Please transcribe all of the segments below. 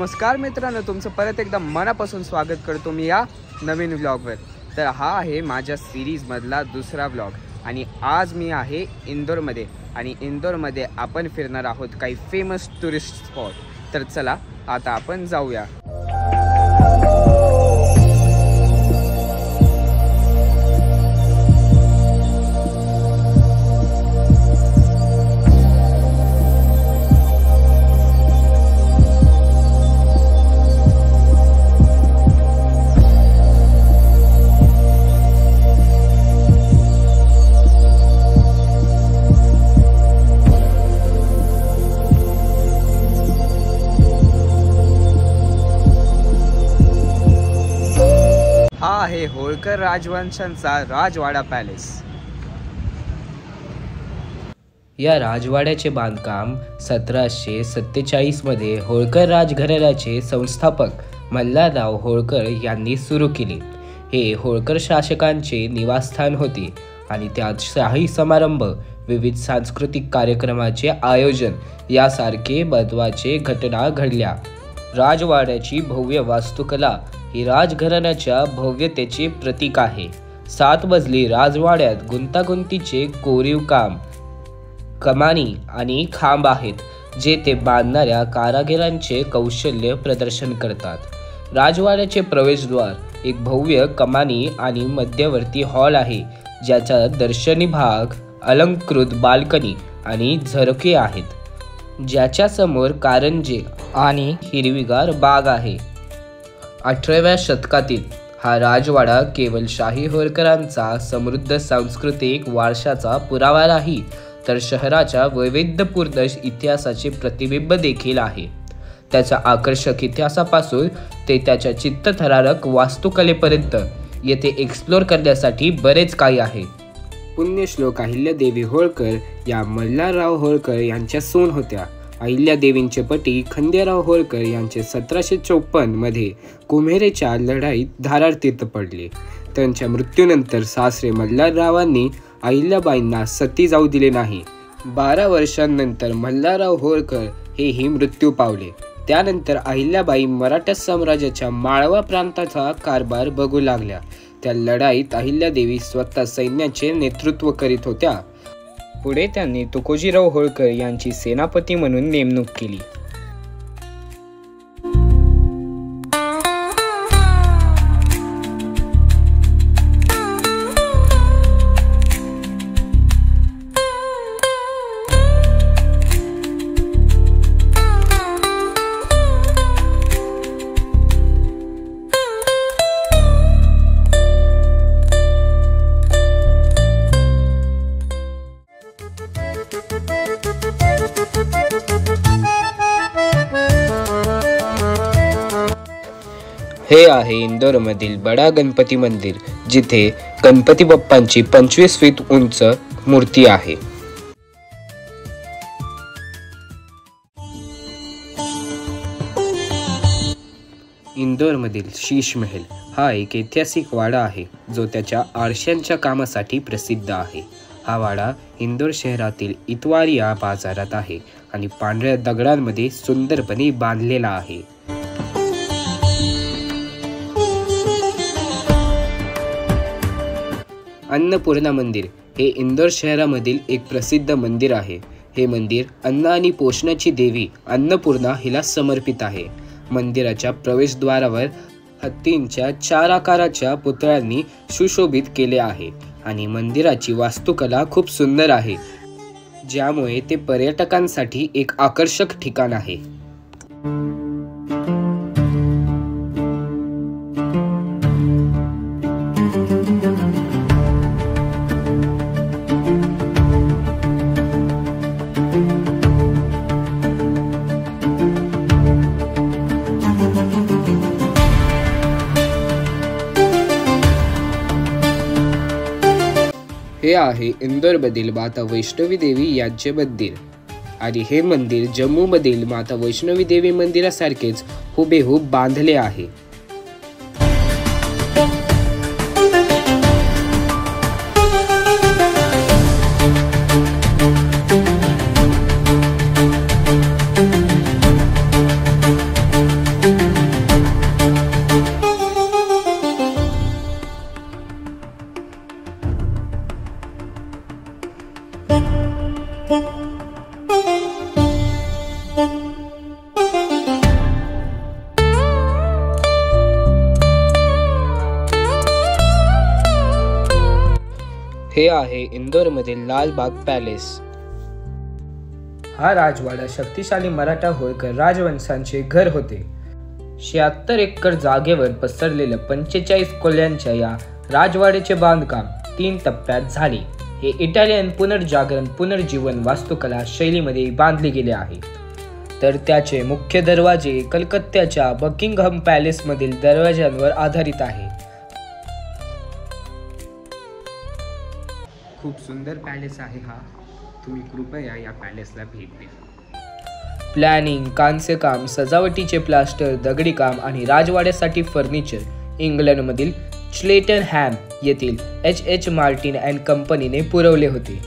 नमस्कार मित्रांनो, तुमचं परत एकदा मनापासून स्वागत करतो मी या नवीन व्लॉगवर। तर हा आहे माझ्या सीरीजमधला दुसरा व्लॉग आणि आज मी आहे इंदोरमध्ये आणि इंदोरमध्ये आपण फिरणार आहोत काही फेमस टुरिस्ट स्पॉट। तर चला आता आपण जाऊया। हा आहे होळकर राजवंशांचा राजवाडा पॅलेस। या राजवाड्याचे बांधकाम 1747 मध्ये होळकर राजघराण्याचे संस्थापक मल्हारराव होळकर यांनी सुरू केले। हे होळकर शासकांचे निवासस्थान होते आणि त्यात शाही समारंभ, विविध सांस्कृतिक कार्यक्रमाचे आयोजन यासारखे महत्त्वाचे घटना घडल्या। राजवाड्याची भव्य वास्तुकला ही राजघराण्याच्या भव्यतेचे प्रतीक आहे। 7 मजली राजवाड्यात गुंतागुंतीचे कोरीव काम, कमानी आणि खांब आहेत, जे ते बांधणाऱ्या कारागिरांचे कौशल्य प्रदर्शन करतात। राजवाड्याचे प्रवेशद्वार एक भव्य कमानी आणि मध्यवर्ती हॉल आहे, ज्याचा दर्शनी भाग, अलंकृत बाल्कनी आणि झरोखे आहेत, ज्याच्या समोर कारंजे आणि हिरवीगार बाग आहे। 18व्या शतकातील हा राजवाडा केवळ शाही होळकरांचा समृद्ध सांस्कृतिक वारशाचा पुरावा नाही, तर शहराच्या वैविध्यपूर्ण इतिहासाचे प्रतिबिंब देखील आहे। त्याच्या आकर्षक इतिहासापासून ते त्याच्या चित्तथरारक वास्तुकलेपर्यंत येथे एक्सप्लोर करण्यासाठी बरेच काही आहे। पुण्यश्लोक अहिल्यादेवी होळकर या मल्हारराव होळकर यांच्या सून होत्या। अहिल्यादेवींचे पती खंडेराव होळकर यांचे 1754 मध्ये कुम्हेरेच्या लढाईत धारातीर्थी पडले। त्यांच्या मृत्यूनंतर सासरे मल्हाररावांनी अहिल्याबाईंना सती जाऊ दिले नाही। 12 वर्षांनंतर मल्हारराव होळकर हेही मृत्यू पावले। त्यानंतर अहिल्याबाई मराठा साम्राज्याच्या माळवा प्रांताचा कारभार बघू लागल्या। त्या लढाईत अहिल्यादेवी स्वतः सैन्याचे नेतृत्व करीत होत्या। पुढे त्यांनी तुकोजीराव होळकर यांची सेनापती म्हणून नेमणूक केली। हे आहे इंदोरमधील बडा गणपती मंदिर, जिथे गणपती बाप्पांची 25 फीट उंच मूर्ती आहे। इंदोरमधील शीश महल हा एक ऐतिहासिक वाडा आहे, जो त्याच्या आरशांच्या कामासाठी प्रसिद्ध आहे। हा वाडा इंदोर शहरातील इतवारिया बाजारात आहे आणि पांढऱ्या दगडांमध्ये सुंदरपणे बांधलेला आहे। अन्नपूर्णा मंदिर हे इंदोर शहरामधील एक प्रसिद्ध मंदिर आहे। हे मंदिर अन्न आणि पोषणाची देवी अन्नपूर्णा हिला समर्पित आहे। मंदिराच्या प्रवेशद्वारावर हत्तींच्या 4 आकाराच्या पुतळ्यांनी सुशोभित केले आहे आणि मंदिराची वास्तुकला खूप सुंदर आहे, ज्यामुळे ते पर्यटकांसाठी एक आकर्षक ठिकाण आहे। हे आहे इंदोरमधील माता वैष्णवी देवी यांचे मंदिर आणि हे मंदिर जम्मूमधील माता वैष्णवी देवी मंदिरासारखेच हुबेहूब बांधले आहे। हे आहे इंदोरमधील लालबाग पॅलेस. हा राजवाडा शक्तिशाली मराठा होळकर राजवंशांचे घर होते. 76 एकर जागेवर पसरलेल्या 45 खोल्यांच्या या राजवाड्याचे बांधकाम 3 टप्प्यात झाले. हे इटालियन पुनर्जागरण पुनर्जीवन वास्तुकला शैलीमध्ये बांधले गेले आहे. तर त्याचे मुख्य दरवाजे कलकत्त्याच्या बकिंगहॅम पॅलेसमधील दरवाज्यांवर आधारित आहे. खूप सुंदर पॅलेस आहे हा. तुम्ही कृपया या पॅलेसला भेट द्या. प्लॅनिंग, कांस्यकाम, सजावटीचे प्लास्टर, दगडी काम आणि राजवाड्यासाठी फर्निचर इंग्लंडमधील चेल्टनहॅम येथील H.H. मार्टिन अँड कंपनीने पुरवले होते.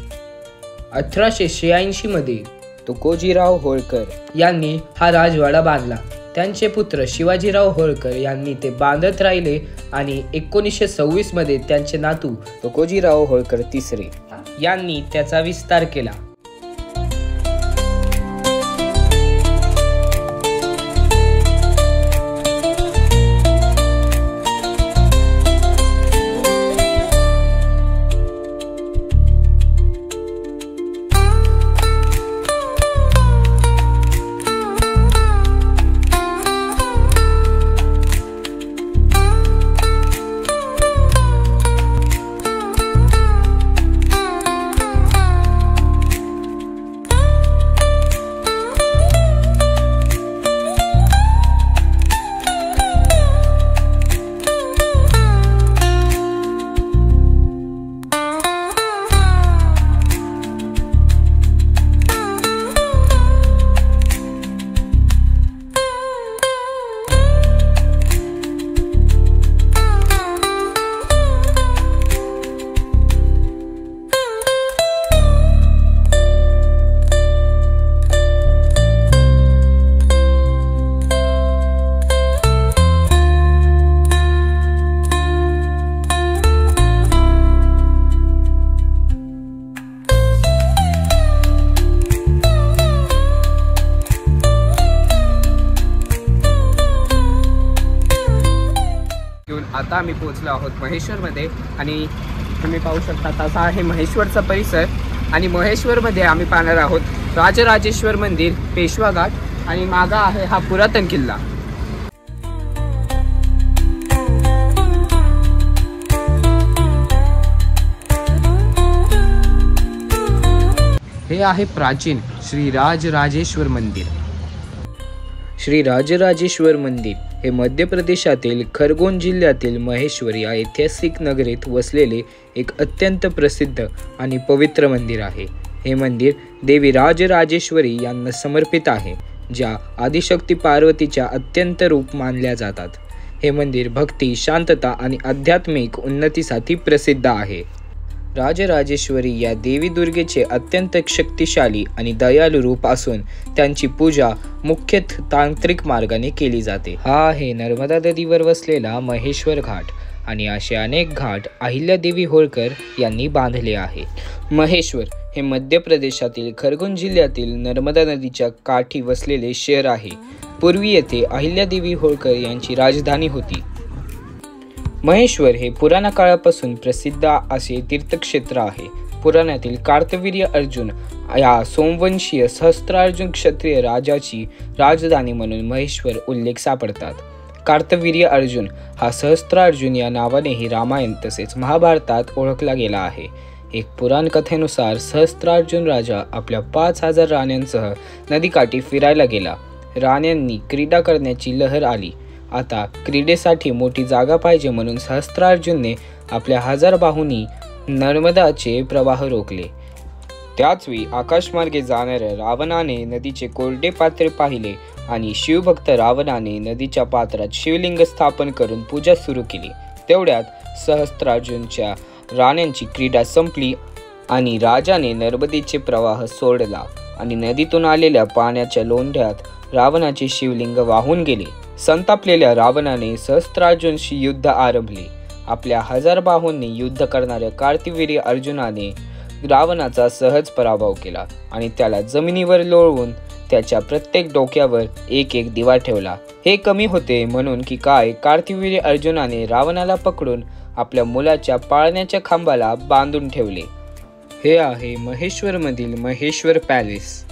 1886 मध्ये तुकोजीराव होळकर यांनी हा राजवाडा बांधला. त्यांचे पुत्र शिवाजीराव होळकर यांनी ते बांधत राहिले आणि 1926 मध्ये त्यांचे नातू तुकोजीराव होळकर तिसरे यांनी त्याचा विस्तार केला. आता आम्ही पोहोचलो आहोत महेश्वरमध्ये आणि तुम्ही पाहू शकता तसा आहे महेश्वरचा परिसर. आणि महेश्वरमध्ये आम्ही पाहणार आहोत राजराजेश्वर मंदिर, पेशवा घाट आणि मागा आहे हा पुरातन किल्ला. हे आहे प्राचीन श्री राजराजेश्वर मंदिर. श्री राजराजेश्वर मंदिर हे मध्य प्रदेशातील खरगोन जिल्ह्यातील महेश्वर या ऐतिहासिक नगरीत वसलेले एक अत्यंत प्रसिद्ध आणि पवित्र मंदिर आहे. हे मंदिर देवी राजराजेश्वरी यांना समर्पित आहे, ज्या आदिशक्ती पार्वतीच्या अत्यंत रूप मानल्या जातात. हे मंदिर भक्ती, शांतता आणि आध्यात्मिक उन्नतीसाठी प्रसिद्ध आहे. राजराजेश्वरी या देवी दुर्गेचे अत्यंत शक्तिशाली आणि दयाळू रूप असून त्यांची पूजा मुख्यतः तांत्रिक मार्गाने केली जाते. हा आहे नर्मदा नदीवर वसलेला महेश्वर घाट आणि असे अनेक घाट अहिल्यादेवी होळकर यांनी बांधले आहे. महेश्वर हे मध्य प्रदेशातील खरगोन जिल्ह्यातील नर्मदा नदीच्या काठी वसलेले शहर आहे. पूर्वी येथे अहिल्यादेवी होळकर यांची राजधानी होती. महेश्वर हे पुराण काळापासून प्रसिद्ध असे तीर्थक्षेत्र आहे. पुराणातील कार्तवीर्य अर्जुन या सोमवंशीय सहस्त्रार्जुन क्षत्रिय राजाची राजधानी म्हणून महेश्वर उल्लेख सापडतात. कार्तवीर्य अर्जुन हा सहस्त्रार्जुन या नावानेही रामायण तसेच महाभारतात ओळखला गेला आहे. एक पुराण कथेनुसार सहस्त्रार्जुन राजा आपल्या 5000 राण्यांसह नदीकाठी फिरायला गेला. राण्यांनी क्रीडा करण्याची लहर आली. आता क्रीडेसाठी मोठी जागा पाहिजे म्हणून सहस्त्रार्जुनने आपल्या 1000 बाहूंनी नर्मदाचे प्रवाह रोखले. त्याचवेळी आकाशमार्गे जाणाऱ्या रावणाने नदीचे कोरडे पात्र पाहिले आणि शिवभक्त रावणाने नदीच्या पात्रात शिवलिंग स्थापन करून पूजा सुरू केली. तेवढ्यात सहस्त्रार्जुनच्या राण्यांची क्रीडा संपली आणि राजाने नर्मदेचे प्रवाह सोडला आणि नदीतून आलेल्या पाण्याच्या लोंढ्यात रावणाचे शिवलिंग वाहून गेले. संतापलेल्या रावणाने सहस्त्रार्जुनशी युद्ध आरंभले. आपल्या 1000 बाहूंनी युद्ध करणाऱ्या कार्तवीर्य अर्जुनाने रावणाचा सहज पराभव केला आणि त्याला जमिनीवर लोळवून त्याच्या प्रत्येक डोक्यावर एक एक दिवा ठेवला. हे कमी होते म्हणून की काय कार्तिवीर्य अर्जुनाने रावणाला पकडून आपल्या मुलाच्या पाळण्याच्या खांबाला बांधून ठेवले. हे आहे महेश्वरमधील महेश्वर पॅलेस.